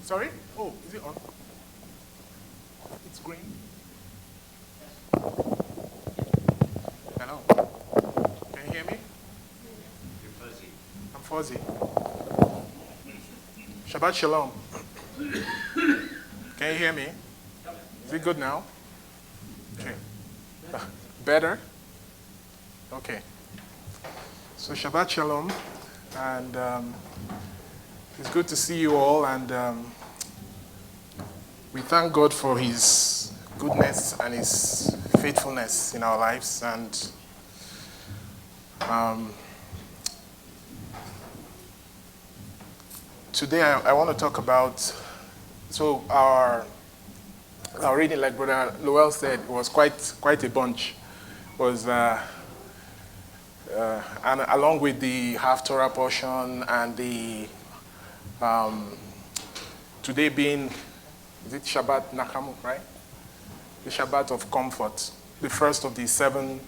Sorry? Oh, is it on? It's green. Hello. Can you hear me? You're fuzzy. I'm fuzzy. Shabbat Shalom. Can you hear me? Is it good now? Okay. Better? Okay. So Shabbat Shalom. And it's good to see you all. And we thank God for His goodness and His faithfulness in our lives. And today I want to talk about, so our reading, like Brother Lowell said, was quite a bunch. Was and along with the half Torah portion and the today being, is it Shabbat Nakamu, right? The Shabbat of comfort, the first of the 7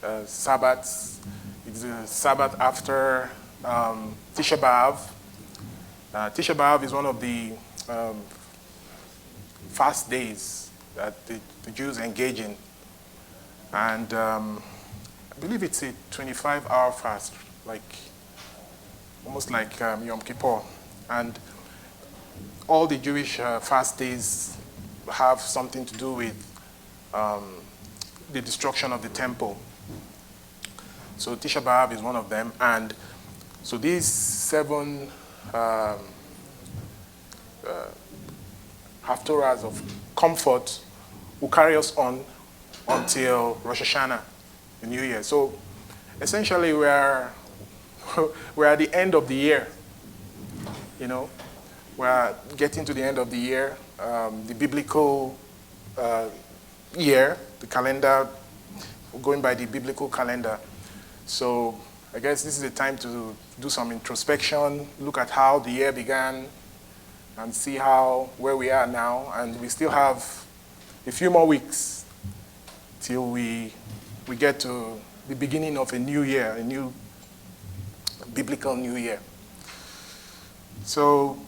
Sabbats. It's the Sabbath after Tisha B'Av. Tisha B'Av is one of the fast days that the Jews engage in. And I believe it's a 25-hour fast, almost like Yom Kippur. And all the Jewish fast days have something to do with the destruction of the temple. So Tisha B'Av is one of them. And so these 7 Haftorahs of comfort will carry us on until Rosh Hashanah, the New Year. So essentially we're at the end of the year. You know, we're getting to the end of the year, the biblical year, the calendar, going by the biblical calendar. So I guess this is the time to do some introspection, look at how the year began, and see where we are now. And we still have a few more weeks till we get to the beginning of a new year, a new biblical new year. So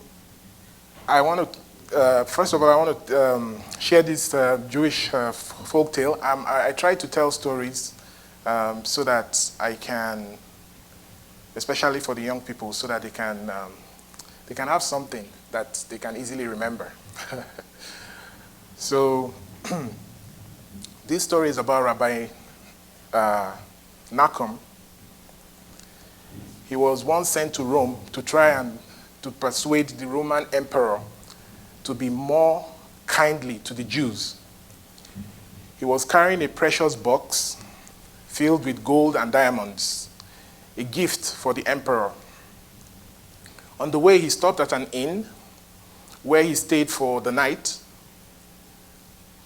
I want to, first of all, I want to share this Jewish folk tale. I try to tell stories so that I can, especially for the young people, so that they can have something that they can easily remember. So this story is about Rabbi Nachum. He was once sent to Rome to try and to persuade the Roman emperor to be more kindly to the Jews. He was carrying a precious box filled with gold and diamonds, a gift for the emperor. On the way, he stopped at an inn where he stayed for the night.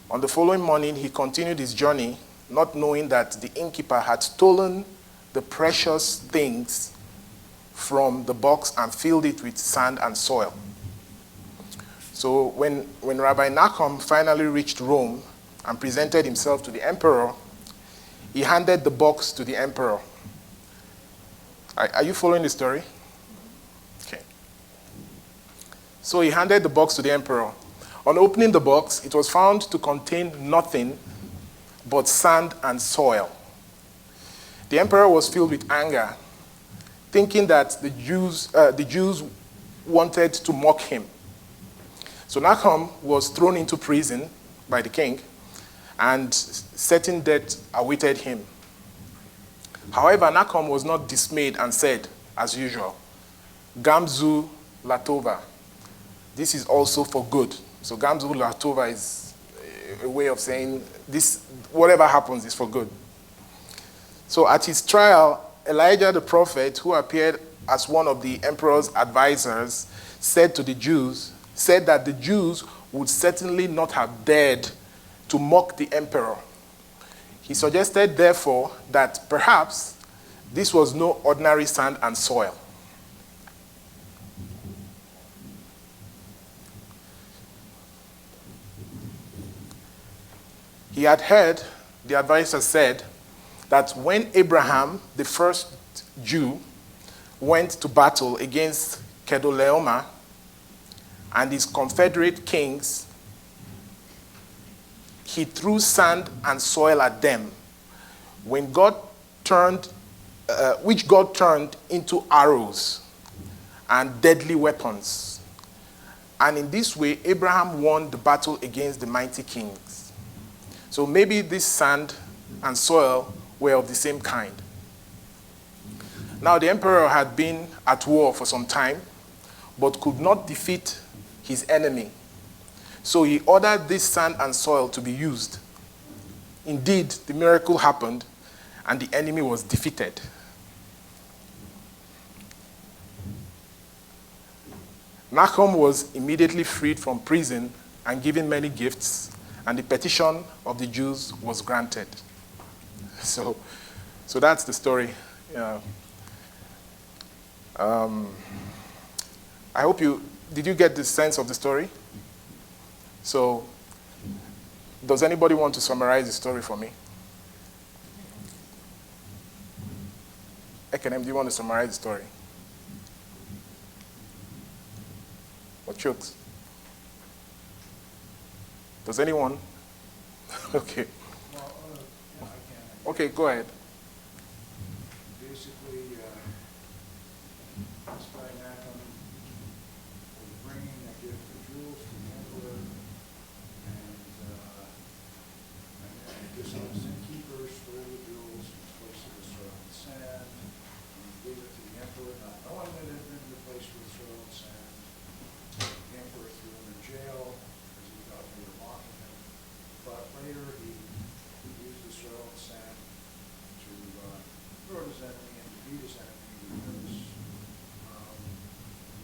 On the following morning, he continued his journey, not knowing that the innkeeper had stolen the precious things from the box and filled it with sand and soil. So when Rabbi Nachum finally reached Rome and presented himself to the emperor, he handed the box to the emperor. Are you following the story? Okay. So he handed the box to the emperor. On opening the box, it was found to contain nothing but sand and soil. The emperor was filled with anger, thinking that the Jews wanted to mock him. So Nachum was thrown into prison by the king, and certain death awaited him. However, Nachum was not dismayed and said, as usual, Gamzu Latova. This is also for good. So Gamzu Latova is a way of saying this, whatever happens is for good. So at his trial, Elijah the prophet, who appeared as one of the emperor's advisors, said that the Jews would certainly not have dared to mock the emperor. He suggested, therefore, that perhaps this was no ordinary sand and soil. He had heard, the advisor said, that when Abraham, the first Jew, went to battle against Kedorlaomer, and his confederate kings, he threw sand and soil at them, when God turned, which God turned into arrows and deadly weapons. And in this way, Abraham won the battle against the mighty kings. So maybe this sand and soil were of the same kind. Now the emperor had been at war for some time, but could not defeat his enemy. So he ordered this sand and soil to be used. Indeed, the miracle happened, and the enemy was defeated. Nahum was immediately freed from prison and given many gifts, and the petition of the Jews was granted. So that's the story. I hope did you get the sense of the story? So, does anybody want to summarize the story for me? Ekenem, do you want to summarize the story? Or Chooks? Does anyone? Okay. Well, yeah, I can. Okay, go ahead. Basically, this guy Nahum was bringing a gift of jewels to the emperor, and dishonest innkeepers stole the jewels and placed it with soil and sand, and gave it to the emperor, not knowing that it had been replaced with soil and sand. The emperor threw him in jail because he thought they were mocking him. But later he used the soil and sand to hurt his enemy and defeat his enemy,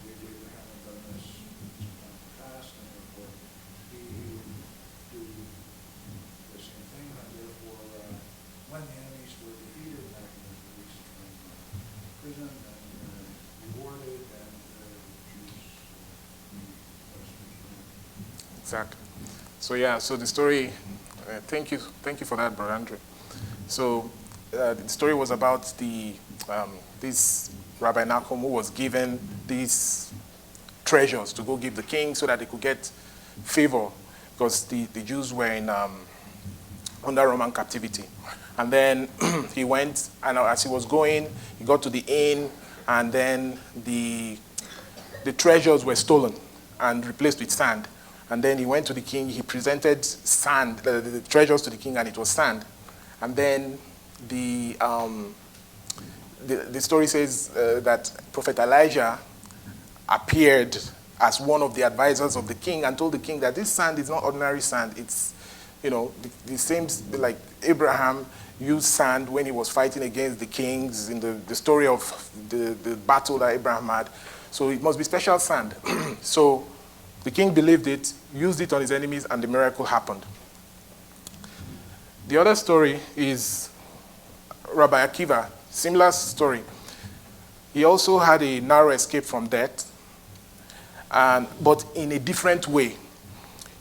because we haven't done this sometime in the past, and therefore he would do the same thing, and therefore when the enemies were defeated, Nahum was released from prison and rewarded, and the Jews Exactly. So so the story, thank you for that, Brother Andrew. So the story was about this Rabbi Nahum who was given these treasures to go give the king so that they could get favor, because the Jews were in under Roman captivity. And then he went, and as he was going, he got to the inn, and then the treasures were stolen and replaced with sand. And then he went to the king, he presented sand, the treasures to the king, and it was sand. And then the story says that Prophet Elijah appeared as one of the advisors of the king and told the king that this sand is not ordinary sand. It's, the same, like Abraham used sand when he was fighting against the kings in the story of the battle that Abraham had. So it must be special sand. So the king believed it, used it on his enemies, and the miracle happened. The other story is Rabbi Akiva, similar story. He also had a narrow escape from death, but in a different way.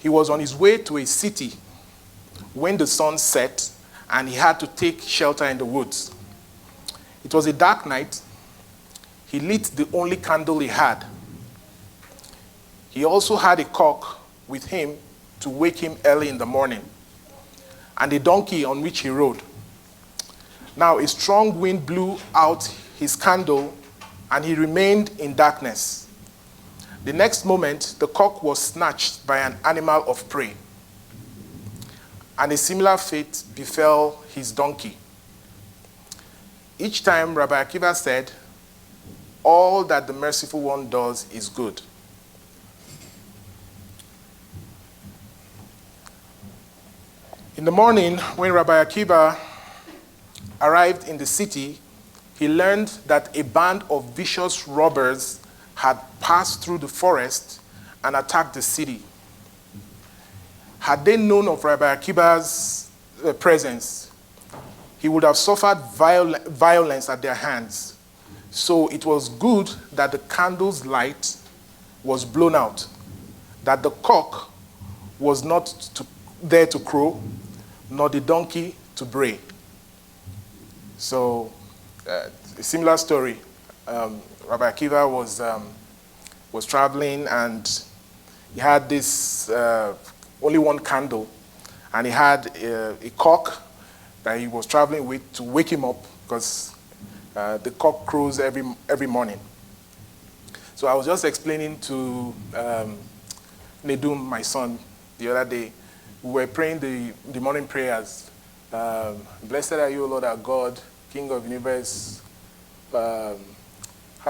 He was on his way to a city when the sun set, and he had to take shelter in the woods. It was a dark night. He lit the only candle he had. He also had a cock with him to wake him early in the morning, and a donkey on which he rode. Now a strong wind blew out his candle, and he remained in darkness. The next moment, the cock was snatched by an animal of prey, and a similar fate befell his donkey. Each time, Rabbi Akiva said, "All that the merciful one does is good." In the morning, when Rabbi Akiva arrived in the city, he learned that a band of vicious robbers had passed through the forest and attacked the city. Had they known of Rabbi Akiva's presence, he would have suffered violence at their hands. So it was good that the candle's light was blown out, that the cock was not there to crow, nor the donkey to bray. So, a similar story. Rabbi Akiva was traveling, and he had this only one candle, and he had a cock that he was traveling with to wake him up because the cock crows every morning. So I was just explaining to Nedum, my son, the other day. We were praying the morning prayers. Blessed are you, Lord our God, King of the universe. How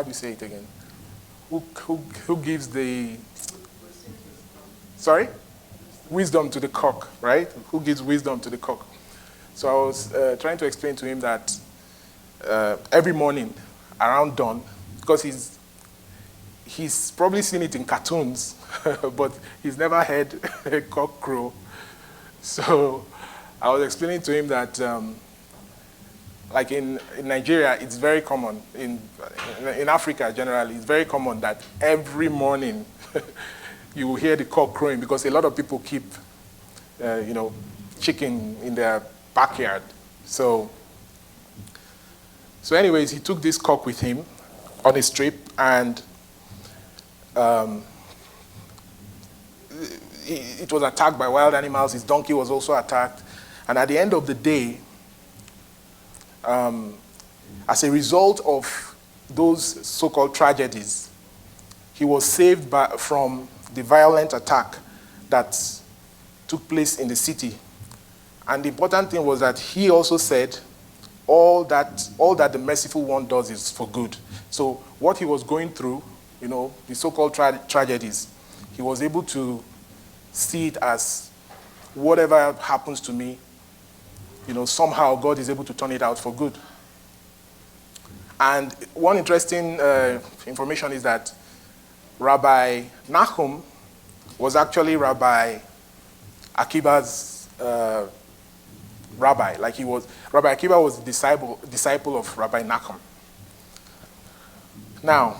do you say it again? Who gives the... Sorry? Wisdom to the cock, right? Who gives wisdom to the cock? So I was trying to explain to him that every morning around dawn, because he's probably seen it in cartoons, but he's never heard a cock crow. So I was explaining to him that, like in Nigeria, it's very common. In Africa generally, it's very common that every morning you will hear the cock crowing because a lot of people keep, chicken in their backyard. So anyways, he took this cock with him on his trip, and it was attacked by wild animals. His donkey was also attacked. And at the end of the day, as a result of those so-called tragedies, he was saved from the violent attack that took place in the city. And the important thing was that he also said, all that the merciful one does is for good. So what he was going through, the so-called tragedies, he was able to see it as whatever happens to me, somehow God is able to turn it out for good. And one interesting information is that Rabbi Nahum was actually Rabbi Akiba's rabbi. Rabbi Akiba was a disciple of Rabbi Nahum. Now,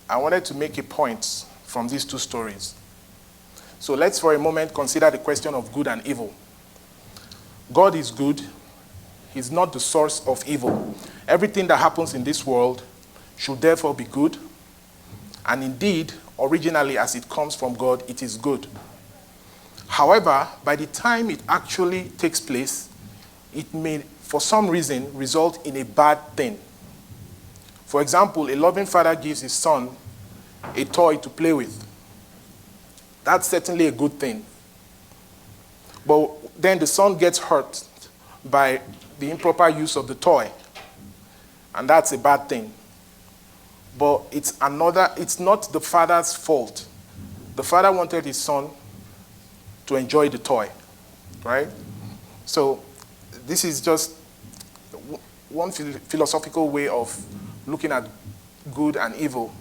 I wanted to make a point from these two stories. So let's for a moment consider the question of good and evil. God is good. He's not the source of evil. Everything that happens in this world should therefore be good. And indeed, originally as it comes from God, it is good. However, by the time it actually takes place, it may, for some reason, result in a bad thing. For example, a loving father gives his son a toy to play with. That's certainly a good thing. But then the son gets hurt by the improper use of the toy. And that's a bad thing. But it's not the father's fault. The father wanted his son to enjoy the toy, right? So this is just one philosophical way of looking at good and evil,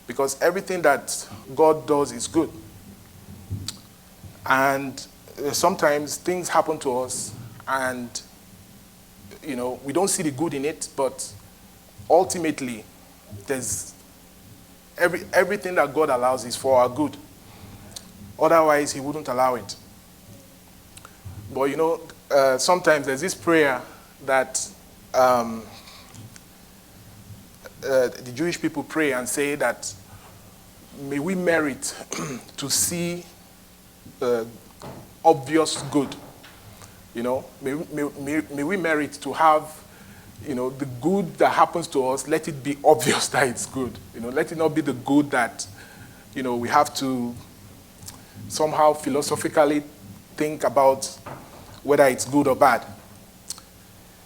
because everything that God does is good. And sometimes things happen to us and, we don't see the good in it, but ultimately, there's everything that God allows is for our good. Otherwise, he wouldn't allow it. But, sometimes there's this prayer that the Jewish people pray and say that may we merit to see obvious good. May we merit to have, the good that happens to us, let it be obvious that it's good. Let it not be the good that, we have to somehow philosophically think about whether it's good or bad.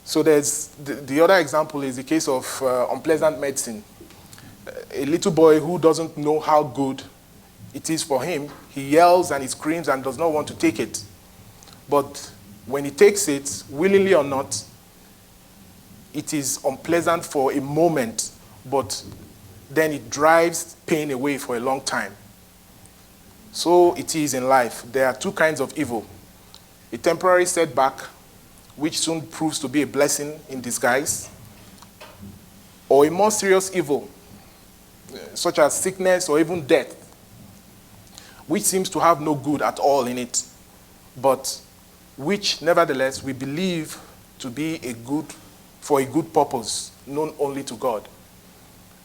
So there's the other example is the case of unpleasant medicine. A little boy who doesn't know how good it is for him, he yells and he screams and does not want to take it. But when he takes it, willingly or not, it is unpleasant for a moment, but then it drives pain away for a long time. So it is in life. There are two kinds of evil. A temporary setback, which soon proves to be a blessing in disguise, or a more serious evil, such as sickness or even death, which seems to have no good at all in it, but which nevertheless we believe to be for a good purpose, known only to God.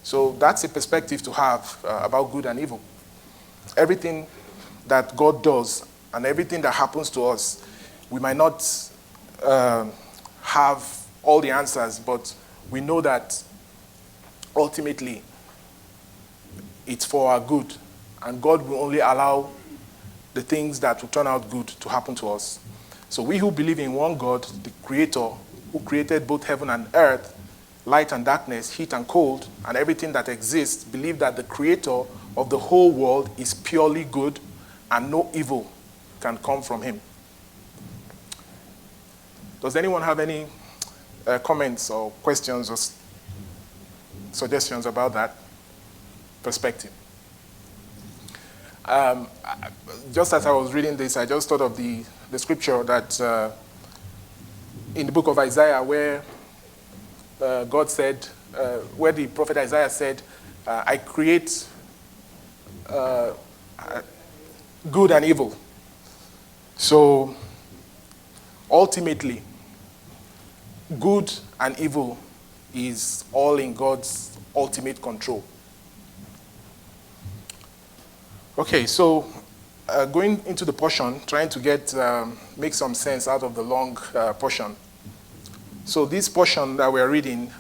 So that's a perspective to have about good and evil. Everything that God does and everything that happens to us, we might not have all the answers, but we know that ultimately it's for our good, and God will only allow the things that will turn out good to happen to us. So we who believe in one God, the Creator, who created both heaven and earth, light and darkness, heat and cold, and everything that exists, believe that the Creator of the whole world is purely good and no evil can come from him. Does anyone have any comments or questions or suggestions about that perspective? Just as I was reading this, I just thought of the scripture that in the book of Isaiah where God said, where the prophet Isaiah said, I create good and evil. So ultimately, good and evil is all in God's ultimate control. Okay, so going into the portion, trying to make some sense out of the long portion. So this portion that we're reading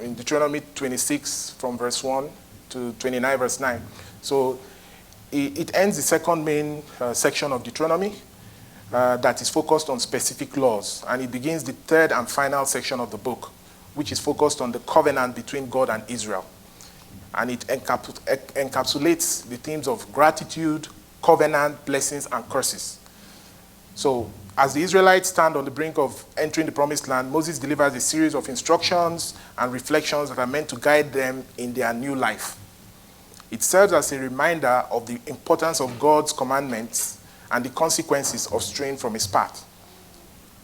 in Deuteronomy 26 from verse 1 to 29 verse 9. So it ends the second main section of Deuteronomy that is focused on specific laws. And it begins the third and final section of the book, which is focused on the covenant between God and Israel. And it encapsulates the themes of gratitude, covenant, blessings, and curses. So as the Israelites stand on the brink of entering the promised land, Moses delivers a series of instructions and reflections that are meant to guide them in their new life. It serves as a reminder of the importance of God's commandments and the consequences of straying from his path.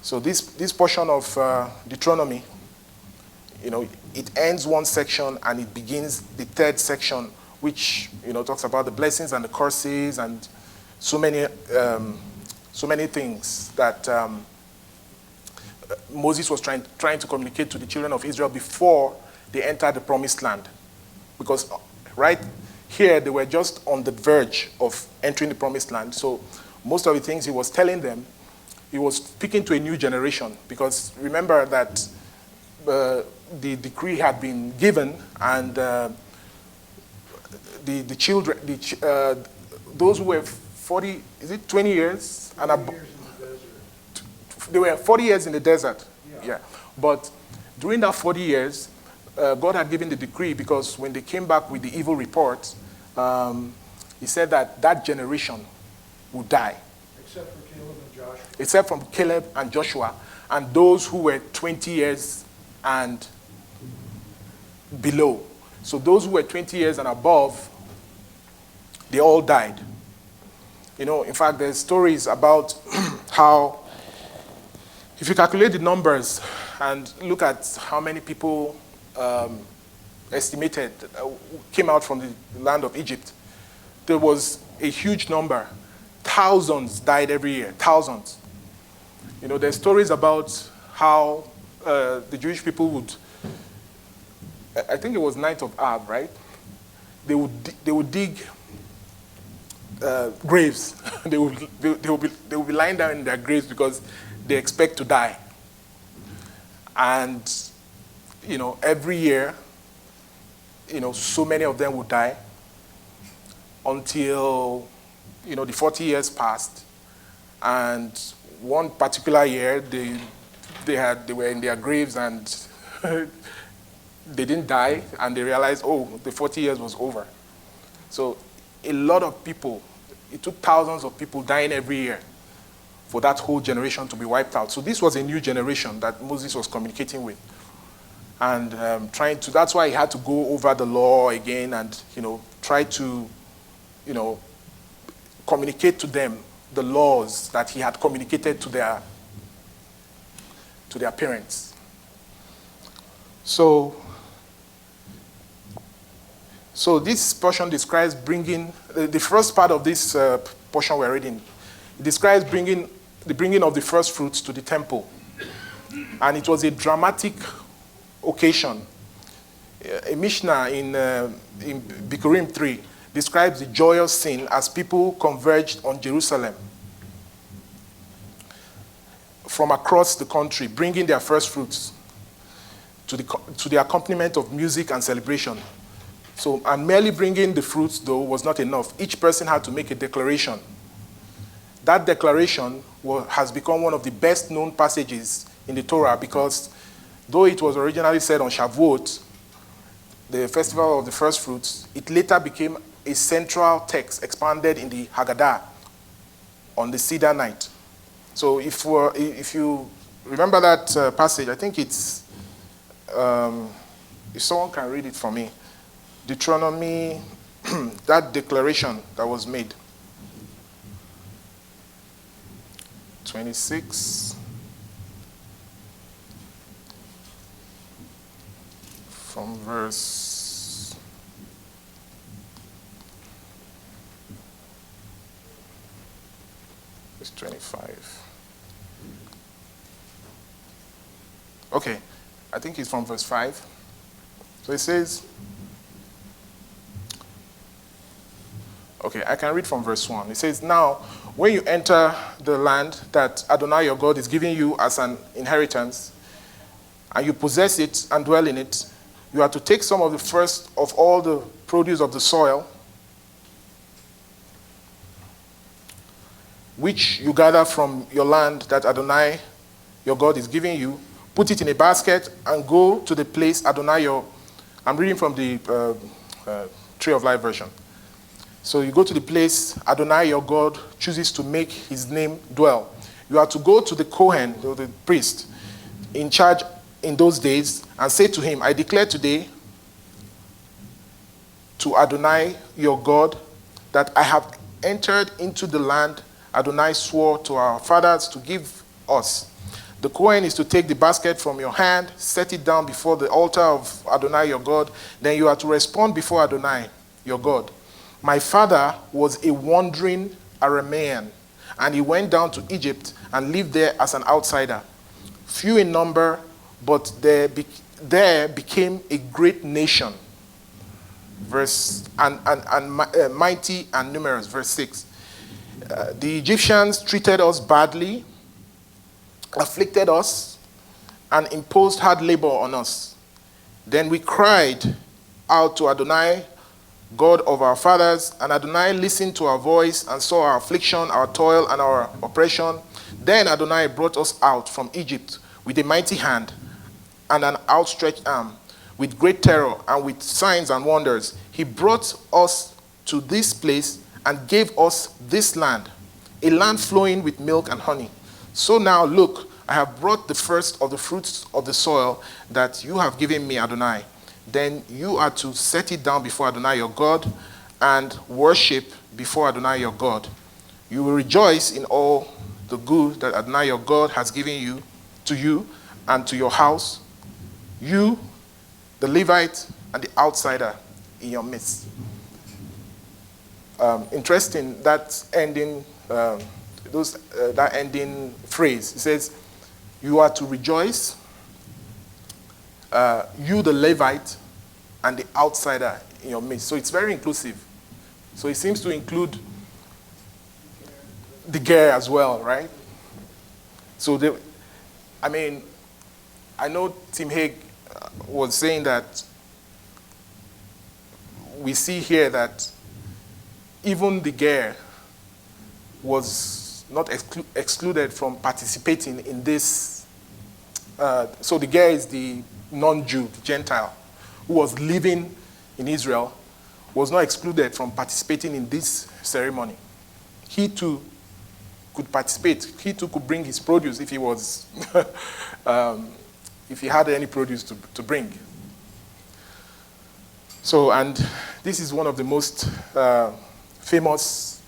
So this portion of Deuteronomy, it ends one section and it begins the third section, which talks about the blessings and the curses and so many things that Moses was trying to communicate to the children of Israel before they entered the promised land. Because right here, they were just on the verge of entering the promised land. So most of the things he was telling them, he was speaking to a new generation. Because remember that the decree had been given, and the children, those who were 40, is it 20 years? And 40 years in the desert. they were 40 years in the desert. Yeah. But during that 40 years, God had given the decree, because when they came back with the evil report, he said that generation would die. Except for Caleb and Joshua. Except from Caleb and Joshua, and those who were 20 years and below. So those who were 20 years and above, they all died. In fact, there's stories about how, if you calculate the numbers and look at how many people estimated came out from the land of Egypt, there was a huge number. Thousands died every year, thousands. There's stories about how the Jewish people would, I think it was Night of Ab, right? They would dig graves. they would be lying down in their graves because they expect to die. And every year, so many of them would die until the 40 years passed, and one particular year they were in their graves and they didn't die, and they realized, the 40 years was over. So a lot of people, it took thousands of people dying every year for that whole generation to be wiped out. So this was a new generation that Moses was communicating with, and that's why he had to go over the law again and try to communicate to them the laws that he had communicated to their parents. So this portion describes bringing, the first part of this portion we're reading, it describes the bringing of the first fruits to the temple. And it was a dramatic occasion. A Mishnah in Bikurim 3 describes the joyous scene as people converged on Jerusalem from across the country, bringing their first fruits to the accompaniment of music and celebration. So, and merely bringing the fruits, though, was not enough. Each person had to make a declaration. That declaration has become one of the best known passages in the Torah because though it was originally said on Shavuot, the festival of the first fruits, it later became a central text expanded in the Haggadah on the Seder night. So if you remember that passage, I think it's, if someone can read it for me, Deuteronomy, that declaration that was made. 26. From verse 25. Okay, I think it's from verse 5. So it says, okay, I can read from verse 1. It says, now, when you enter the land that Adonai your God is giving you as an inheritance, and you possess it and dwell in it, you are to take some of the first of all the produce of the soil, which you gather from your land that Adonai your God is giving you, put it in a basket, and go to the place Adonai your... I'm reading from the Tree of Life version. So you go to the place Adonai your God chooses to make his name dwell. You are to go to the Kohen, the priest, in charge in those days, and say to him, I declare today to Adonai your God that I have entered into the land Adonai swore to our fathers to give us. The Kohen is to take the basket from your hand, set it down before the altar of Adonai your God. Then you are to respond before Adonai your God. My father was a wandering Aramean, and he went down to Egypt and lived there as an outsider. Few in number, but there became a great nation. Mighty and numerous. Verse 6. The Egyptians treated us badly, afflicted us, and imposed hard labor on us. Then we cried out to Adonai, God of our fathers, and Adonai listened to our voice and saw our affliction, our toil, and our oppression. Then Adonai brought us out from Egypt with a mighty hand and an outstretched arm, with great terror and with signs and wonders. He brought us to this place and gave us this land, a land flowing with milk and honey. So now look, I have brought the first of the fruits of the soil that you have given me, Adonai. Then you are to set it down before Adonai your God and worship before Adonai your God. You will rejoice in all the good that Adonai your God has given you and to your house, you, the Levite, and the outsider in your midst. Interesting, that ending phrase. It says, you are to rejoice, you the Levite, and the outsider in your midst. So it's very inclusive. So it seems to include the ger as well, right? So I know Tim Hague was saying that we see here that even the ger was not excluded from participating in this. So the ger is the non-Jew, the Gentile, who was living in Israel, was not excluded from participating in this ceremony. He too could participate. He too could bring his produce if he was, if he had any produce to bring. So, and this is one of the most famous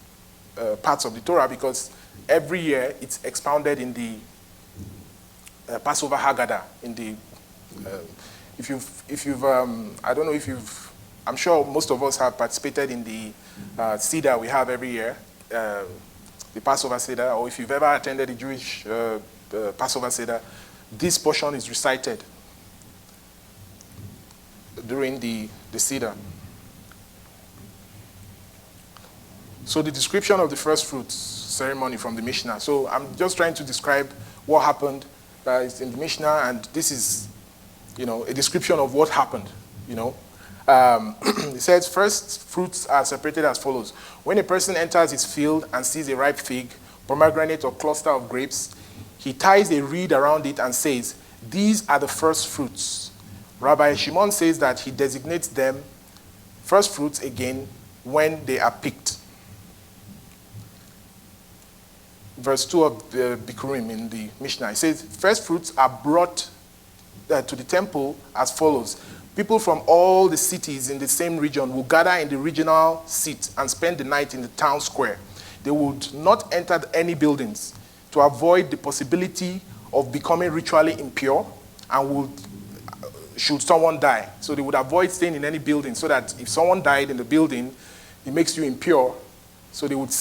parts of the Torah because every year it's expounded in the Passover Haggadah. In the if you've I don't know if you've, I'm sure most of us have participated in the Seder we have every year, the Passover Seder, or if you've ever attended the Jewish Passover Seder, this portion is recited. during the Seder. So the description of the first fruits ceremony from the Mishnah. So I'm just trying to describe what happened in the Mishnah, and this is, a description of what happened, It says, first fruits are separated as follows. When a person enters his field and sees a ripe fig, pomegranate, or cluster of grapes, he ties a reed around it and says, these are the first fruits. Rabbi Shimon says that he designates them first fruits again when they are picked. Verse 2 of the Bikurim in the Mishnah, it says, first fruits are brought to the temple as follows. People from all the cities in the same region will gather in the regional seat and spend the night in the town square. They would not enter any buildings to avoid the possibility of becoming ritually impure and should someone die. So they would avoid staying in any building so that if someone died in the building, it makes you impure. So they would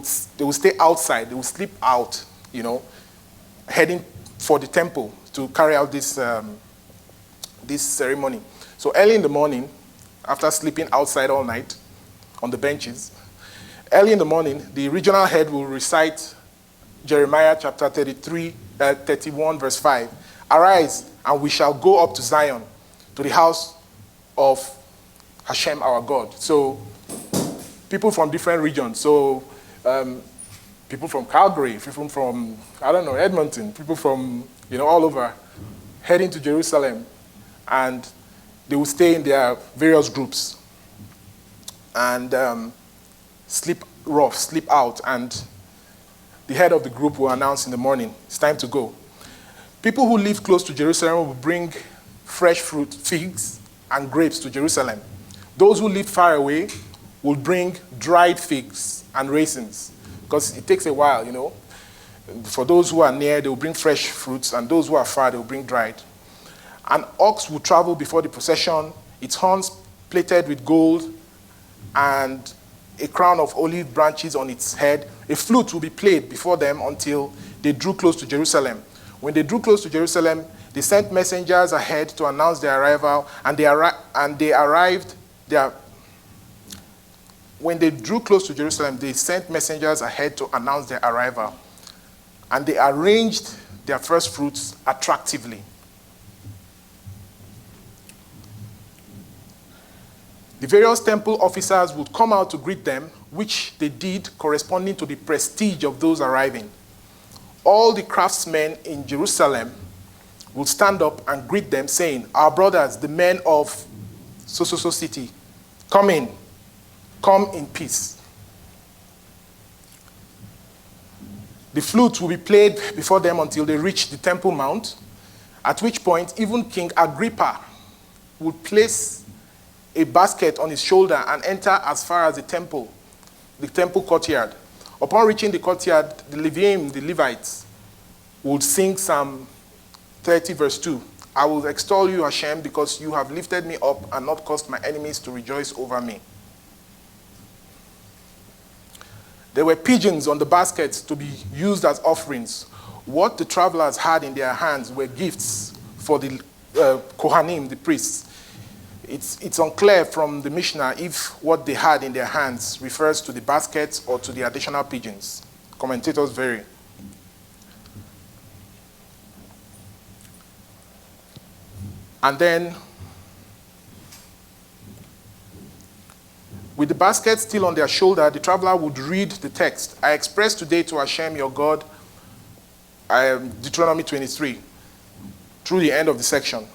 stay outside. They would sleep out, heading for the temple to carry out this ceremony. So early in the morning, after sleeping outside all night on the benches, early in the morning, the regional head will recite Jeremiah chapter 31, verse 5. Arise, and we shall go up to Zion, to the house of Hashem our God. So people from different regions. So people from Calgary, people from, Edmonton, people from, all over, heading to Jerusalem. And they will stay in their various groups and sleep rough, sleep out. And the head of the group will announce in the morning, it's time to go. People who live close to Jerusalem will bring fresh fruit, figs, and grapes to Jerusalem. Those who live far away will bring dried figs and raisins, because it takes a while, For those who are near, they will bring fresh fruits, and those who are far, they will bring dried. An ox will travel before the procession, its horns plated with gold, and a crown of olive branches on its head. A flute will be played before them until they drew close to Jerusalem. When they drew close to Jerusalem, they sent messengers ahead to announce their arrival, When they drew close to Jerusalem, they sent messengers ahead to announce their arrival, and they arranged their first fruits attractively. The various temple officers would come out to greet them, which they did corresponding to the prestige of those arriving. All the craftsmen in Jerusalem would stand up and greet them, saying, our brothers, the men of so city, come in peace. The flute will be played before them until they reach the Temple Mount, at which point even King Agrippa would place a basket on his shoulder and enter as far as the temple courtyard. Upon reaching the courtyard, the Levites, would sing Psalm 30, verse 2. I will extol you, Hashem, because you have lifted me up and not caused my enemies to rejoice over me. There were pigeons on the baskets to be used as offerings. What the travelers had in their hands were gifts for the Kohanim, the priests. It's unclear from the Mishnah if what they had in their hands refers to the baskets or to the additional pigeons. Commentators vary. And then, with the basket still on their shoulder, the traveler would read the text. I express today to Hashem your God, Deuteronomy 23, through the end of the section.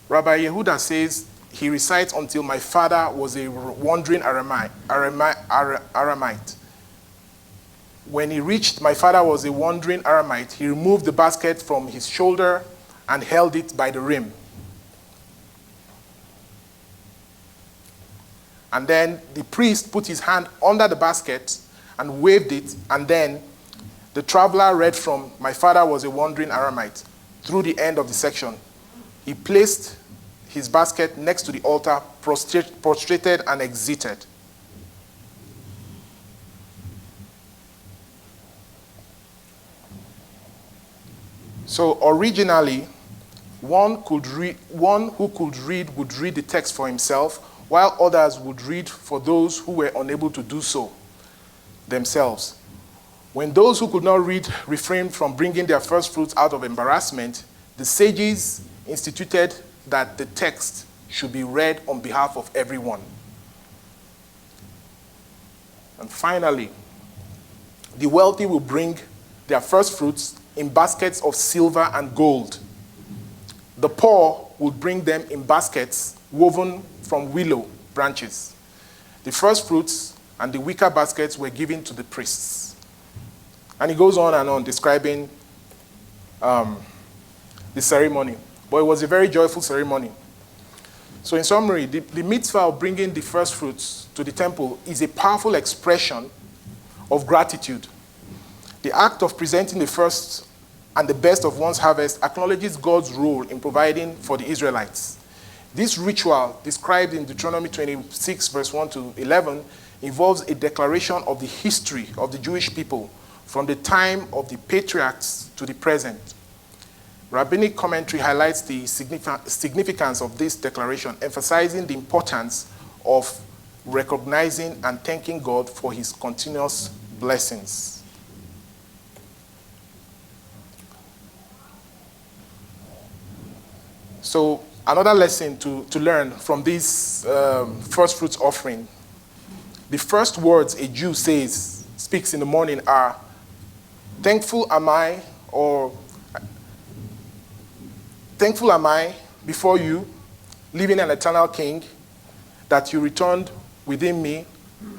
Rabbi Yehuda says, he recites until my father was a wandering Aramite. When he reached my father was a wandering Aramite, he removed the basket from his shoulder and held it by the rim. And then the priest put his hand under the basket and waved it, and then the traveler read from my father was a wandering Aramite through the end of the section. He placed his basket next to the altar, prostrated and exited. So originally, One who could read would read the text for himself, while others would read for those who were unable to do so themselves. When those who could not read refrained from bringing their first fruits out of embarrassment, the sages instituted that the text should be read on behalf of everyone. And finally, the wealthy will bring their first fruits in baskets of silver and gold. The poor would bring them in baskets woven from willow branches. The first fruits and the wicker baskets were given to the priests. And he goes on and on describing the ceremony. But it was a very joyful ceremony. So in summary, the mitzvah of bringing the first fruits to the temple is a powerful expression of gratitude. The act of presenting the first and the best of one's harvest acknowledges God's role in providing for the Israelites. This ritual, described in Deuteronomy 26, verse 1 to 11, involves a declaration of the history of the Jewish people from the time of the patriarchs to the present. Rabbinic commentary highlights the significance of this declaration, emphasizing the importance of recognizing and thanking God for his continuous blessings. So another lesson to learn from this first fruits offering, the first words a Jew speaks in the morning are, thankful am I before you, living an eternal King, that you returned within me,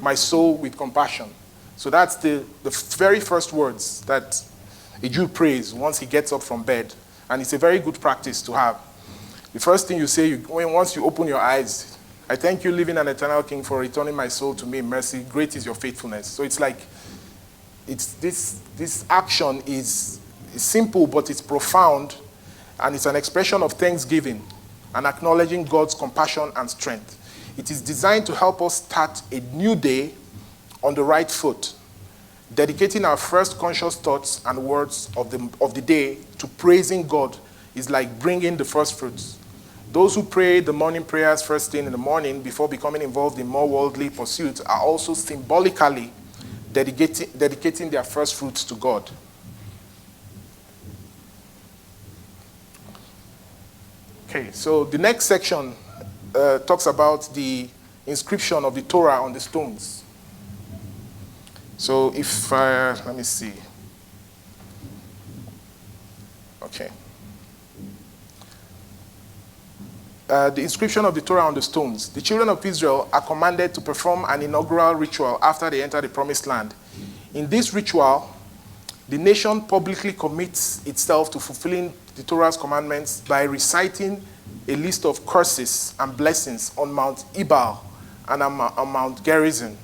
my soul with compassion. So that's the very first words that a Jew prays once he gets up from bed. And it's a very good practice to have. The first thing you say, once you open your eyes, I thank you, living an eternal King, for returning my soul to me in mercy. Great is your faithfulness. So it's like, this action is simple, but it's profound, and it's an expression of thanksgiving and acknowledging God's compassion and strength. It is designed to help us start a new day on the right foot, dedicating our first conscious thoughts and words of the day to praising God is like bringing the first fruits. Those who pray the morning prayers first thing in the morning before becoming involved in more worldly pursuits are also symbolically dedicating their first fruits to God. Okay, so the next section talks about the inscription of the Torah on the stones. So let me see. Okay. The inscription of the Torah on the stones. The children of Israel are commanded to perform an inaugural ritual after they enter the promised land. In this ritual, the nation publicly commits itself to fulfilling the Torah's commandments by reciting a list of curses and blessings on Mount Ebal and on Mount Gerizim.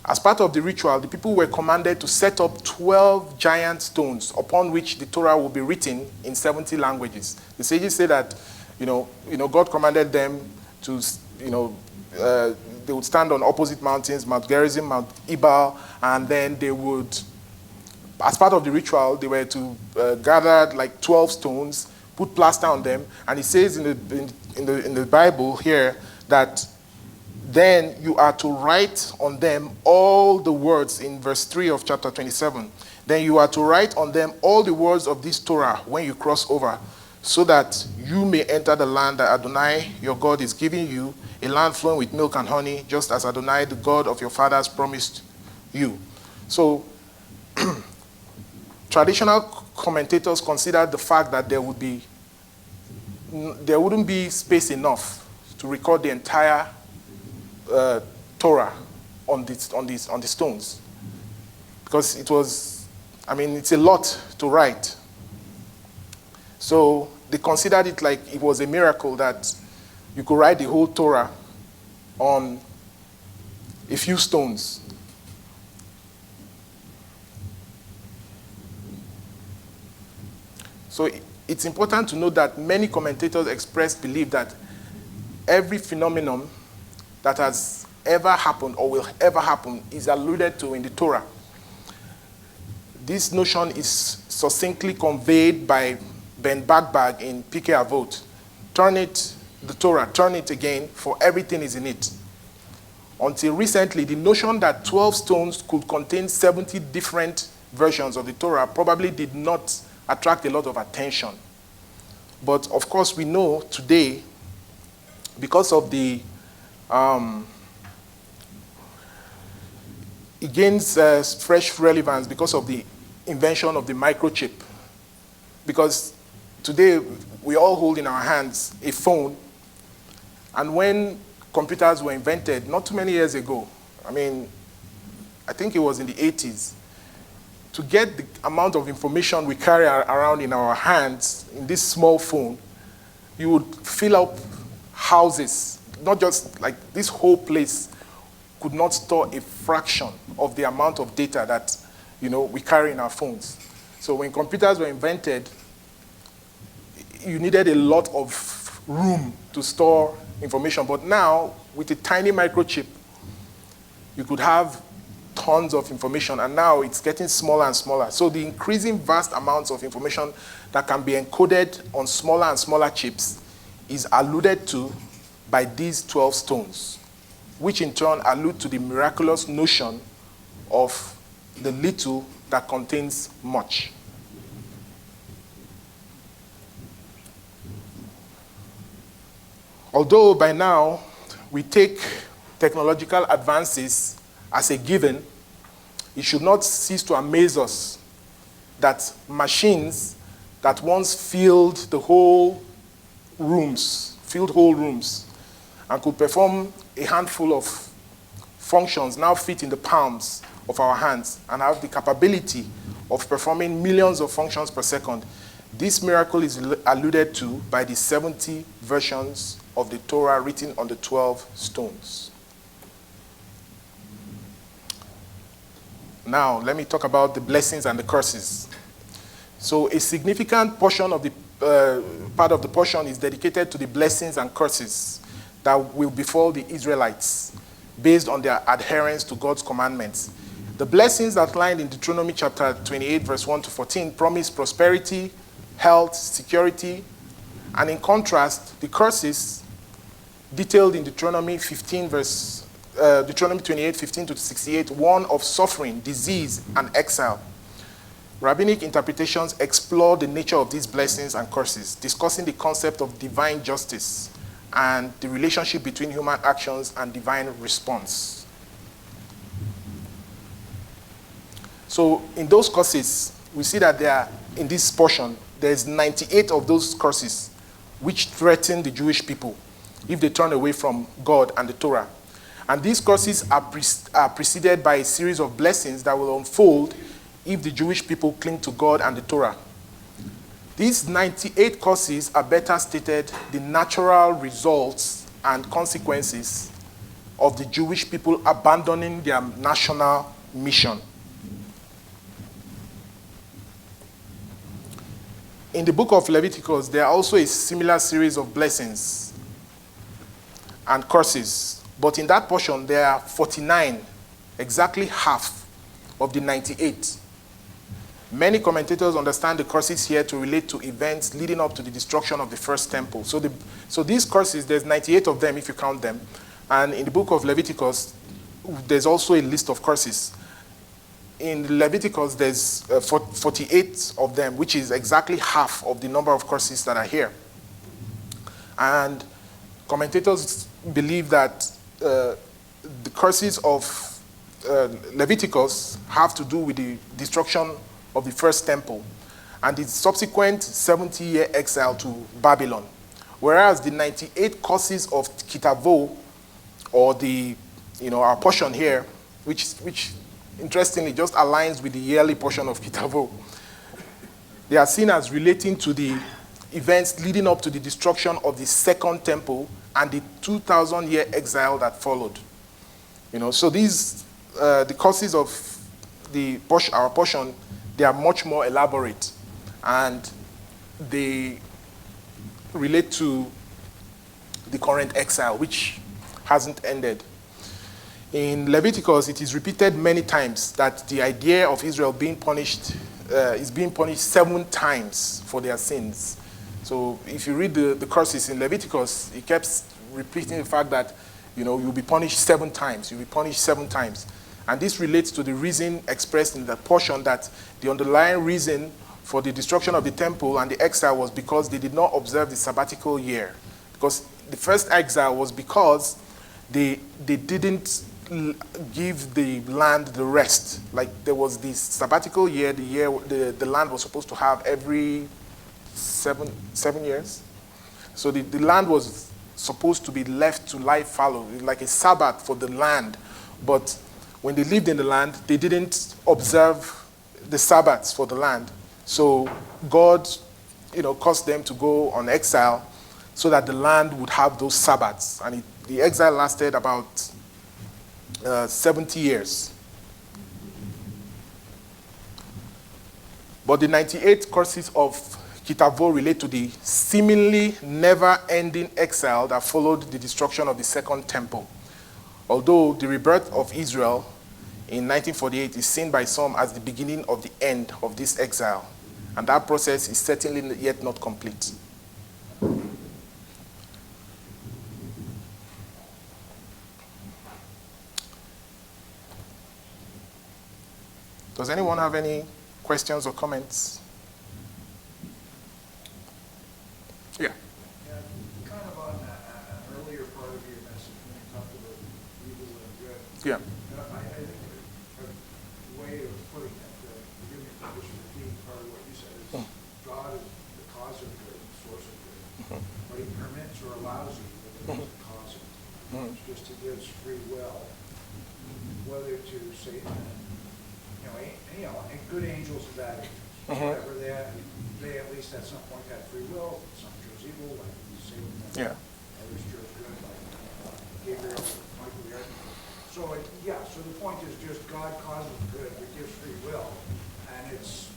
As part of the ritual, the people were commanded to set up 12 giant stones upon which the Torah will be written in 70 languages. The sages say that God commanded them to, they would stand on opposite mountains, Mount Gerizim, Mount Ebal, and then they would, as part of the ritual, they were to gather like 12 stones, put plaster on them, and it says in the Bible here that then you are to write on them all the words in verse 3 of chapter 27. Then you are to write on them all the words of this Torah when you cross over, so that you may enter the land that Adonai, your God, is giving you, a land flowing with milk and honey, just as Adonai, the God of your fathers, promised you. So, traditional commentators considered the fact that there wouldn't be space enough to record the entire Torah on the stones, because it's a lot to write. So they considered it like it was a miracle that you could write the whole Torah on a few stones. So it's important to note that many commentators express belief that every phenomenon that has ever happened or will ever happen is alluded to in the Torah. This notion is succinctly conveyed by Ben Bagbag in Pirkei Avot. Turn it, the Torah, turn it again, for everything is in it. Until recently, the notion that 12 stones could contain 70 different versions of the Torah probably did not attract a lot of attention. But of course, we know today, because of the, it gains fresh relevance because of the invention of the microchip. Because today, we all hold in our hands a phone, and when computers were invented, not too many years ago, I think it was in the 80s, to get the amount of information we carry around in our hands in this small phone, you would fill up houses, not just like this whole place could not store a fraction of the amount of data that we carry in our phones. So when computers were invented, you needed a lot of room to store information. But now, with a tiny microchip, you could have tons of information, and now it's getting smaller and smaller. So the increasing vast amounts of information that can be encoded on smaller and smaller chips is alluded to by these 12 stones, which in turn allude to the miraculous notion of the little that contains much. Although by now we take technological advances as a given, it should not cease to amaze us that machines that once filled whole rooms, and could perform a handful of functions now fit in the palms of our hands and have the capability of performing millions of functions per second. This miracle is alluded to by the 70 versions of the Torah written on the 12 stones. Now, let me talk about the blessings and the curses. So a significant portion of the part of the portion is dedicated to the blessings and curses that will befall the Israelites based on their adherence to God's commandments. The blessings outlined in Deuteronomy chapter 28, verse 1 to 14 promise prosperity, health, security, and in contrast, the curses detailed in Deuteronomy 28, 15 to 68, warn of suffering, disease, and exile. Rabbinic interpretations explore the nature of these blessings and curses, discussing the concept of divine justice and the relationship between human actions and divine response. So in those curses, we see that in this portion, there's 98 of those curses which threaten the Jewish people if they turn away from God and the Torah. And these curses are preceded by a series of blessings that will unfold if the Jewish people cling to God and the Torah. These 98 curses are better stated the natural results and consequences of the Jewish people abandoning their national mission. In the book of Leviticus, there are also a similar series of blessings and curses. But in that portion, there are 49, exactly half of the 98. Many commentators understand the curses here to relate to events leading up to the destruction of the first temple. So these curses, there's 98 of them if you count them. And in the book of Leviticus, there's also a list of curses. In Leviticus, there's 48 of them, which is exactly half of the number of curses that are here. And commentators believe that the curses of Leviticus have to do with the destruction of the first temple and the subsequent 70-year exile to Babylon. Whereas the 98 curses of Kitavo, or our portion here, which interestingly just aligns with the yearly portion of Kitavo, they are seen as relating to the events leading up to the destruction of the second temple and the 2,000-year exile that followed. So these, the causes of our portion, they are much more elaborate, and they relate to the current exile, which hasn't ended. In Leviticus, it is repeated many times that the idea of Israel being punished is being punished 7 times for their sins. So if you read the curses in Leviticus, it keeps repeating the fact that, you'll be punished 7 times. You'll be punished 7 times. And this relates to the reason expressed in that portion, that the underlying reason for the destruction of the temple and the exile was because they did not observe the sabbatical year. Because the first exile was because they didn't give the land the rest. Like, there was this sabbatical year, the land was supposed to have every 7 years. So the land was supposed to be left to lie fallow, like a Sabbath for the land. But when they lived in the land, they didn't observe the Sabbaths for the land. So God, caused them to go on exile so that the land would have those Sabbaths. And the exile lasted about 70 years. But the 98 curses of Kitavo relate to the seemingly never-ending exile that followed the destruction of the Second Temple. Although the rebirth of Israel in 1948 is seen by some as the beginning of the end of this exile, and that process is certainly yet not complete. Does anyone have any questions or comments? Yeah. Yeah, kind of on an earlier part of your message when you talked about evil and good. Yeah. I think a way of putting it, forgive me for just repeating part of what you said, is God is the cause of good, the source of good, but he permits or allows evil, but he doesn't cause it. It's just he gives free will, whether to Satan and, and good angels and bad angels. Whatever they at least at some point had free will. Some chose evil, like Satan. Yeah. Others chose good, like Gabriel, Michael the Archangel. So the point is just God causes good, but gives free will, and it's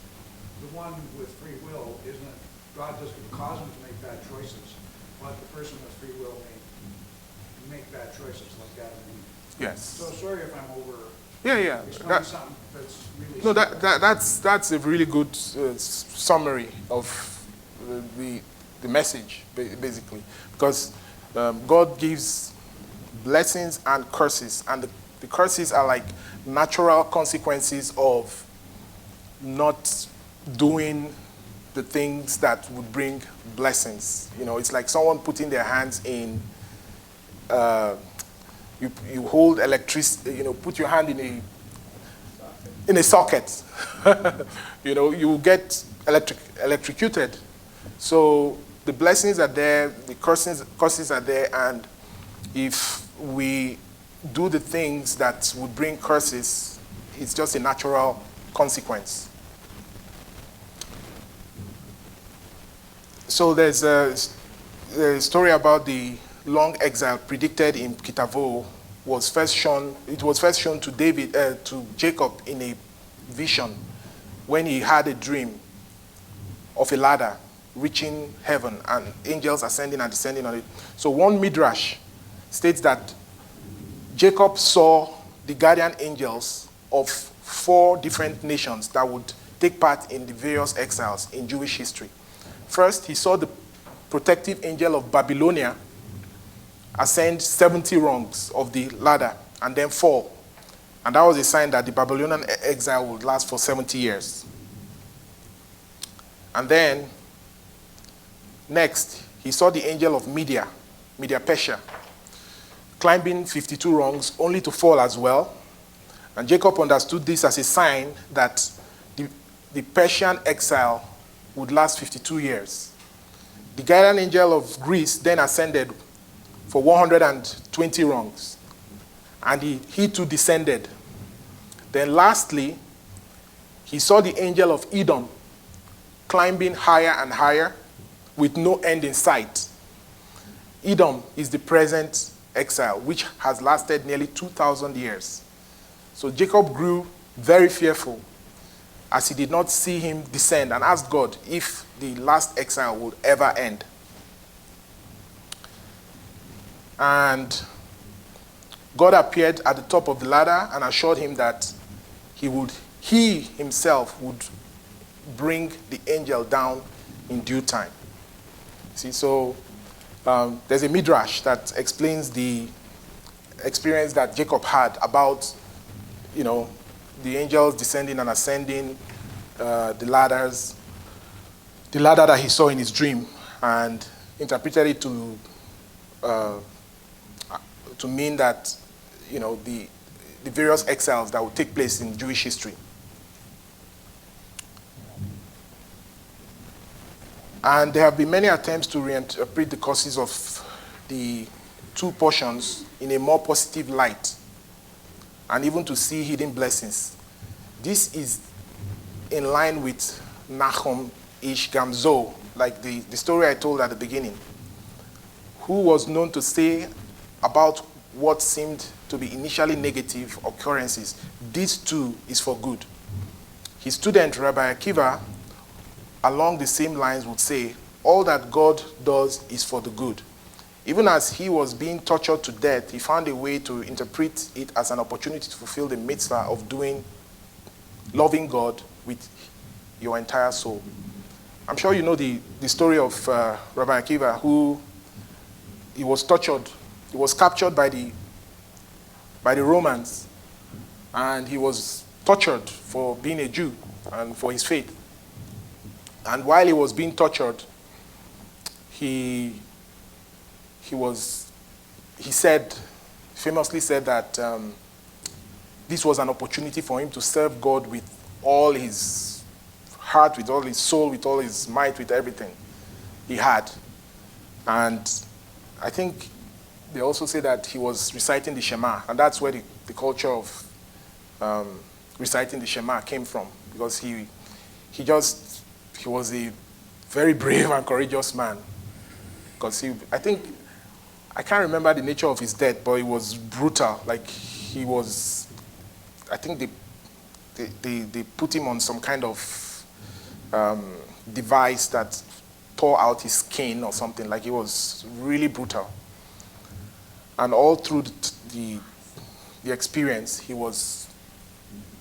the one with free will isn't. God doesn't cause him to make bad choices, but the person with free will may make bad choices, like Adam and Eve. Yes. So sorry if I'm over. Yeah. Explaining something that's really. No, that's a really good summary of the message, basically, because God gives blessings and curses, and the curses are like natural consequences of not doing the things that would bring blessings. It's like someone putting their hands in. You hold electricity. Put your hand in a socket. You get electrocuted. So the blessings are there, the curses are there, and if we do the things that would bring curses, it's just a natural consequence. So there's a story about the long exile predicted in Kitavo. It was first shown to Jacob in a vision when he had a dream of a ladder reaching heaven and angels ascending and descending on it. So one midrash states that Jacob saw the guardian angels of 4 different nations that would take part in the various exiles in Jewish history. First, he saw the protective angel of Babylonia ascend 70 rungs of the ladder and then fall. And that was a sign that the Babylonian exile would last for 70 years. And then, next, he saw the angel of Media Persia, climbing 52 rungs only to fall as well. And Jacob understood this as a sign that the Persian exile would last 52 years. The guardian angel of Greece then ascended for 120 rungs, and he too descended. Then lastly, he saw the angel of Edom climbing higher and higher with no end in sight. Edom is the present exile, which has lasted nearly 2,000 years. So Jacob grew very fearful as he did not see him descend, and asked God if the last exile would ever end. And God appeared at the top of the ladder and assured him that he himself would bring the angel down in due time. See, so there's a midrash that explains the experience that Jacob had about, the angels descending and ascending the ladder that he saw in his dream, and interpreted it to mean that, the various exiles that would take place in Jewish history. And there have been many attempts to reinterpret the causes of the two portions in a more positive light, and even to see hidden blessings. This is in line with Nahum Ish Gamzo, like the story I told at the beginning, who was known to say about what seemed to be initially negative occurrences, this too is for good. His student, Rabbi Akiva, along the same lines would say, all that God does is for the good. Even as he was being tortured to death, he found a way to interpret it as an opportunity to fulfill the mitzvah of loving God with your entire soul. I'm sure you know the story of Rabbi Akiva, who he was tortured. He was captured by the Romans, and he was tortured for being a Jew and for his faith. And while he was being tortured, he famously said that this was an opportunity for him to serve God with all his heart, with all his soul, with all his might, with everything he had. And I think they also say that he was reciting the Shema, and that's where the culture of reciting the Shema came from, because he was a very brave and courageous man. Because I can't remember the nature of his death, but it was brutal. Like I think they put him on some kind of device that tore out his skin or something. Like, it was really brutal. And all through the experience, he was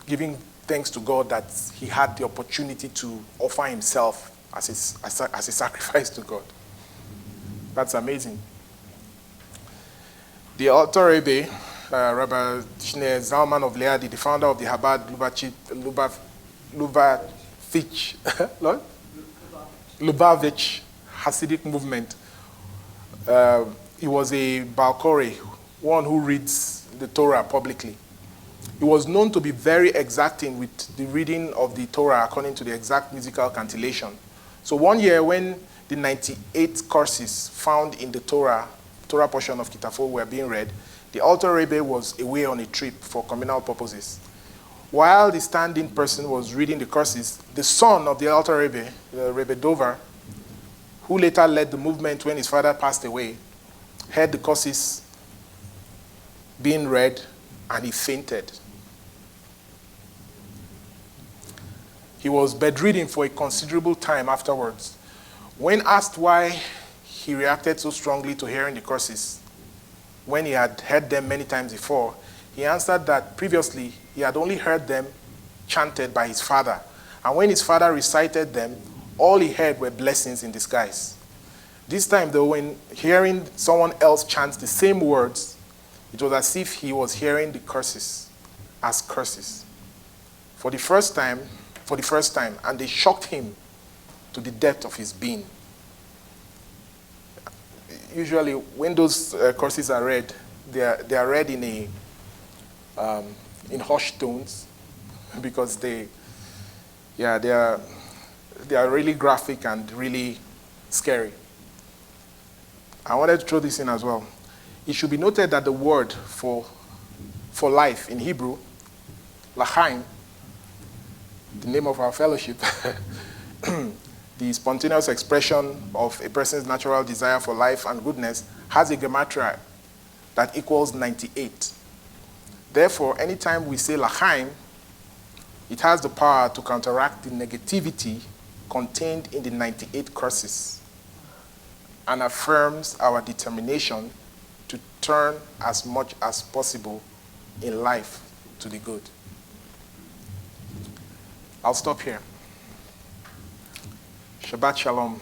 giving thanks to God that he had the opportunity to offer himself as a sacrifice to God. That's amazing. The Alter Rebbe, Rabbi Shneur Zalman of Leadi, the founder of the Chabad Lubavitch Hasidic movement, he was a Balkori, one who reads the Torah publicly. He was known to be very exacting with the reading of the Torah according to the exact musical cantillation. So one year, when the 98 courses found in the Torah portion of Kitafo were being read, the Alter Rebbe was away on a trip for communal purposes. While the standing person was reading the courses, the son of the Alter Rebbe, Rebbe Dover, who later led the movement when his father passed away, heard the courses being read, and he fainted. He was bedridden for a considerable time afterwards. When asked why he reacted so strongly to hearing the courses, when he had heard them many times before, he answered that previously he had only heard them chanted by his father. And when his father recited them, all he heard were blessings in disguise. This time, though, when hearing someone else chant the same words, it was as if he was hearing the curses as curses. For the first time, and they shocked him to the depth of his being. Usually, when those courses are read, they are read in hushed tones, because they are really graphic and really scary. I wanted to throw this in as well. It should be noted that the word for life in Hebrew, lachaim, the name of our fellowship, the spontaneous expression of a person's natural desire for life and goodness, has a gematria that equals 98. Therefore, anytime we say lachaim, it has the power to counteract the negativity contained in the 98 curses, and affirms our determination to turn as much as possible in life to the good. I'll stop here. Shabbat Shalom.